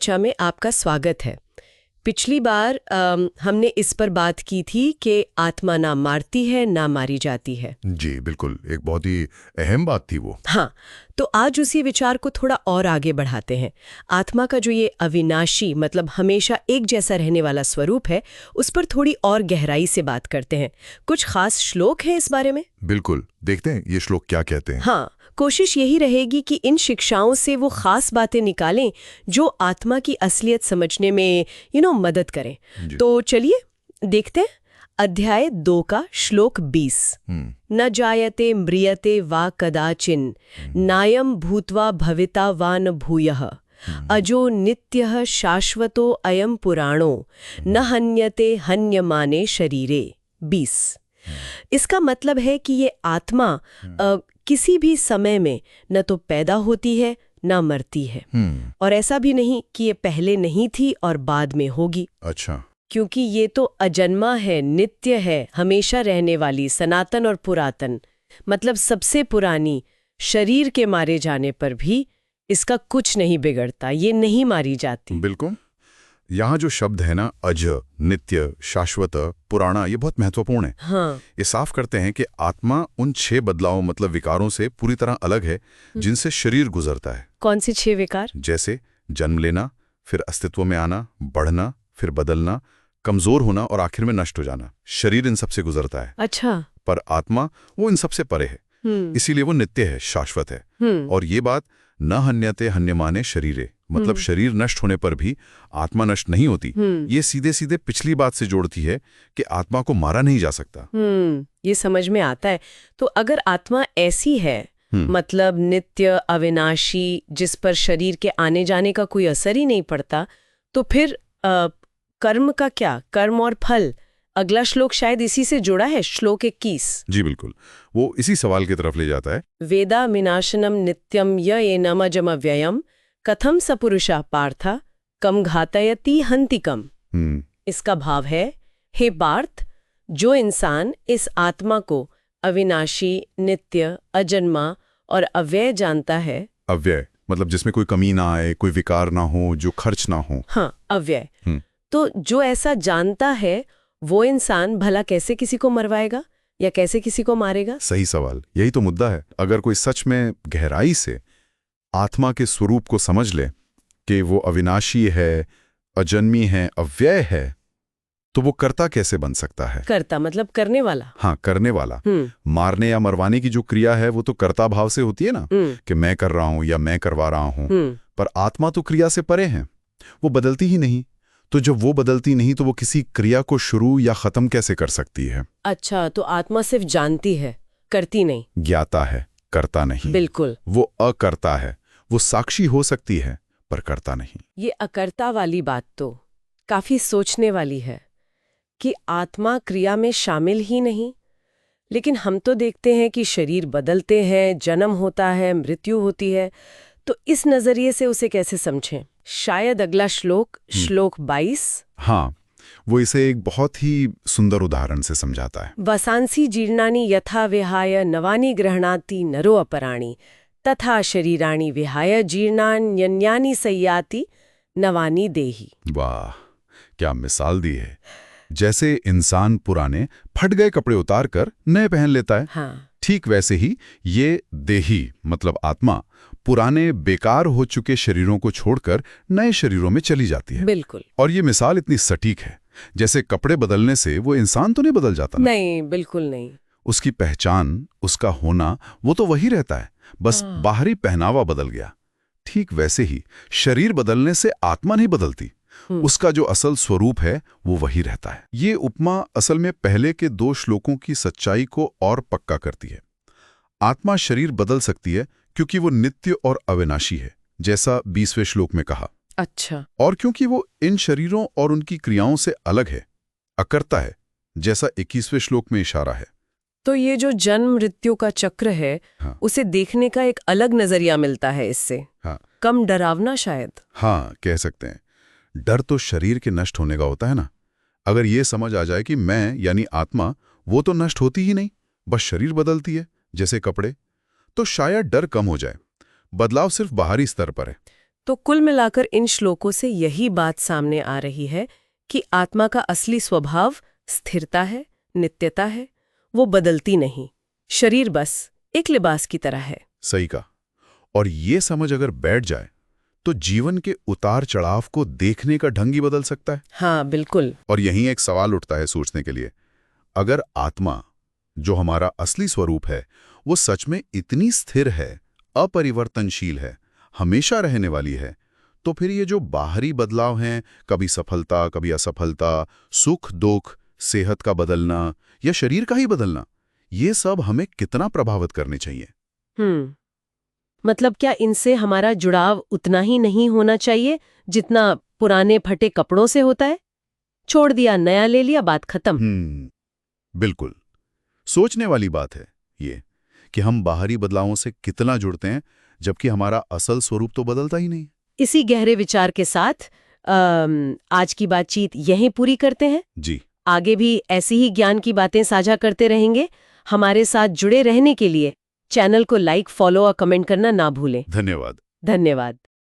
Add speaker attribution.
Speaker 1: चर्चा में आपका स्वागत है। पिछली बार हमने इस पर बात की थी कि आत्मा ना मारती है ना मारी जाती है।
Speaker 2: जी बिल्कुल, एक बहुत ही अहम बात थी वो।
Speaker 1: हाँ, तो आज उसी विचार को थोड़ा और आगे बढ़ाते हैं। आत्मा का जो ये अविनाशी मतलब हमेशा एक जैसा रहने वाला स्वरूप है, उस पर थोड़ी और गहराई से बात करते हैं। कुछ खास श्लोक हैं इस बारे में?
Speaker 2: बिल्कुल, देखते हैं ये श्लोक क्या कहते हैं।
Speaker 1: हाँ, कोशिश यही रहेगी कि इन शिक्षाओं से वो खास बातें निकालें जो आत्मा की असलियत समझने में मदद करें। तो चलिए देखते हैं। अध्याय 2 का श्लोक 20। न जायते म्रियते वा कदाचिन नायम भूत्वा भविता वा न भूयः अजो नित्यः शाश्वतो अयम पुराणो न हन्यते हन्यमाने शरीरे। 20। इसका मतलब है कि ये आत्मा किसी भी समय में न तो पैदा होती है न मरती है, और ऐसा भी नहीं कि ये पहले नहीं थी और बाद में होगी।
Speaker 2: अच्छा।
Speaker 1: क्योंकि ये तो अजन्मा है, नित्य है, हमेशा रहने वाली, सनातन और पुरातन, मतलब सबसे पुरानी। शरीर के मारे जाने पर भी इसका कुछ नहीं बिगड़ता, ये नहीं मारी जाती।
Speaker 2: बिल्कुल। यहाँ जो शब्द है ना, अज, नित्य, शाश्वत, पुराना, ये बहुत महत्वपूर्ण है।
Speaker 1: हाँ।
Speaker 2: ये साफ करते हैं कि आत्मा उन 6 बदलावों मतलब विकारों से पूरी तरह अलग है जिनसे शरीर गुजरता है।
Speaker 1: कौन से 6 विकार?
Speaker 2: जैसे जन्म लेना, फिर अस्तित्व में आना, बढ़ना, फिर बदलना, कमजोर होना और आखिर में नष्ट हो जाना। शरीर इन सबसे गुजरता है।
Speaker 1: अच्छा।
Speaker 2: पर आत्मा वो इन सबसे परे है, इसीलिए वो नित्य है, शाश्वत है। और ये बात न हन्यते हन्यमाने शरीरे, मतलब शरीर नष्ट होने पर भी आत्मा नष्ट नहीं होती। ये सीधे सीधे पिछली बात से जोड़ती है कि आत्मा को मारा नहीं जा सकता।
Speaker 1: ये समझ में आता है। तो अगर आत्मा ऐसी है, मतलब नित्य, अविनाशी, जिस पर शरीर के आने जाने का कोई असर ही नहीं पड़ता, तो फिर कर्म का क्या? कर्म और फल, अगला श्लोक शायद इसी से जुड़ा है, श्लोक 21। जी
Speaker 2: बिल्कुल, वो इसी सवाल की तरफ ले जाता है।
Speaker 1: वेदा विनाशनम नित्यम येनम अजम व्ययम कथम सपुरुषा पार्था कम घातयति हंतिकम। इसका भाव है, हे पार्थ, जो इंसान इस आत्मा को अविनाशी, नित्य, अजन्मा और अव्यय जानता है।
Speaker 2: अव्यय मतलब जिसमें कोई कमी ना आए, कोई विकार ना हो, जो खर्च ना हो।
Speaker 1: हाँ, अव्यय। तो जो ऐसा जानता है वो इंसान भला कैसे किसी को मरवाएगा या कैसे किसी को मारेगा?
Speaker 2: सही सवाल, यही तो मुद्दा है। अगर कोई सच में गहराई से आत्मा के स्वरूप को समझ ले कि वो अविनाशी है, अजन्मी है, अव्यय है, तो वो कर्ता कैसे बन सकता है?
Speaker 1: कर्ता मतलब करने वाला।
Speaker 2: हाँ, करने वाला। मारने या मरवाने की जो क्रिया है वो तो कर्ता भाव से होती है ना, कि मैं कर रहा हूं या मैं करवा रहा हूं। पर आत्मा तो क्रिया से परे है, वो बदलती ही नहीं। तो जब वो बदलती नहीं तो वो किसी क्रिया को शुरू या खत्म कैसे कर सकती है?
Speaker 1: अच्छा, तो आत्मा सिर्फ जानती है, करती नहीं।
Speaker 2: ज्ञाता है, करता नहीं।
Speaker 1: बिल्कुल।
Speaker 2: वो अकर्ता है, वो साक्षी हो सकती है पर करता नहीं।
Speaker 1: ये अकर्ता वाली बात तो काफी सोचने वाली है कि आत्मा क्रिया में शामिल ही नहीं। लेकिन हम तो देखते हैं कि शरीर बदलते हैं, जन्म होता है, मृत्यु होती है। तो इस नजरिए से उसे कैसे समझें? शायद अगला श्लोक, श्लोक 22।
Speaker 2: हाँ, वो इसे एक बहुत ही सुंदर उदाहरण से समझाता है।
Speaker 1: वसांसी जीर्णानि यथा विहाय नवानि गृह्णाति नरो अपराणि तथा शरीराणि विहाय जीर्णान्यन्यानि संयाति नवानि देहि।
Speaker 2: वाह, क्या मिसाल दी है। जैसे इंसान पुराने फट गए कपड़े उतारकर नए पहन लेता है।
Speaker 1: हाँ।
Speaker 2: ठीक वैसे ही ये देही मतलब आत्मा पुराने बेकार हो चुके शरीरों को छोड़कर नए शरीरों में चली जाती है।
Speaker 1: बिल्कुल।
Speaker 2: और ये मिसाल इतनी सटीक है, जैसे कपड़े बदलने से वो इंसान तो नहीं बदल जाता।
Speaker 1: नहीं, बिल्कुल नहीं।
Speaker 2: उसकी पहचान, उसका होना, वो तो वही रहता है, बस बाहरी पहनावा बदल गया। ठीक वैसे ही शरीर बदलने से आत्मा नहीं बदलती, उसका जो असल स्वरूप है वो वही रहता है। ये उपमा असल में पहले के 2 श्लोकों की सच्चाई को और पक्का करती है। आत्मा शरीर बदल सकती है क्योंकि वो नित्य और अविनाशी है, जैसा 20वें श्लोक में कहा।
Speaker 1: अच्छा।
Speaker 2: और क्योंकि वो इन शरीरों और उनकी क्रियाओं से अलग है, अकर्ता है, जैसा 21वें श्लोक में इशारा है।
Speaker 1: तो ये जो जन्म मृत्यु का चक्र है,
Speaker 2: हाँ।
Speaker 1: उसे देखने का एक अलग नजरिया मिलता है इससे।
Speaker 2: हाँ।
Speaker 1: कम डरावना शायद।
Speaker 2: हाँ, कह सकते हैं। डर तो शरीर के नष्ट होने का होता है ना। अगर ये समझ आ जाए कि मैं यानी आत्मा वो तो नष्ट होती ही नहीं, बस शरीर बदलती है जैसे कपड़े, तो शायद डर कम हो जाए। बदलाव सिर्फ बाहरी स्तर पर है।
Speaker 1: तो कुल मिलाकर इन श्लोकों से यही बात सामने आ रही है कि आत्मा का असली स्वभाव स्थिरता है, नित्यता है, वो बदलती नहीं। शरीर बस एक लिबास की तरह है।
Speaker 2: सही कहा। और ये समझ अगर बैठ जाए तो जीवन के उतार चढ़ाव को देखने का ढंग ही बदल सकता है।
Speaker 1: हाँ, बिल्कुल।
Speaker 2: और यहीं एक सवाल उठता है सोचने के लिए, अगर आत्मा, जो हमारा असली स्वरूप है, वो सच में इतनी स्थिर है, अपरिवर्तनशील है, हमेशा रहने वाली है, तो फिर ये जो बाहरी बदलाव हैं, कभी सफलता कभी असफलता, सुख दुख, सेहत का बदलना या शरीर का ही बदलना, ये सब हमें कितना प्रभावित करने चाहिए?
Speaker 1: मतलब क्या इनसे हमारा जुड़ाव उतना ही नहीं होना चाहिए जितना पुराने फटे कपड़ों से होता है? छोड़ दिया, नया ले लिया, बात खत्म।
Speaker 2: बिल्कुल। सोचने वाली बात है ये कि हम बाहरी बदलावों से कितना जुड़ते हैं, जबकि हमारा असल स्वरूप तो बदलता ही नहीं।
Speaker 1: इसी गहरे विचार के साथ आज की बातचीत यहीं पूरी करते हैं
Speaker 2: जी।
Speaker 1: आगे भी ऐसी ही ज्ञान की बातें साझा करते रहेंगे। हमारे साथ जुड़े रहने के लिए चैनल को लाइक, फॉलो और कमेंट करना ना भूलें।
Speaker 2: धन्यवाद।
Speaker 1: धन्यवाद।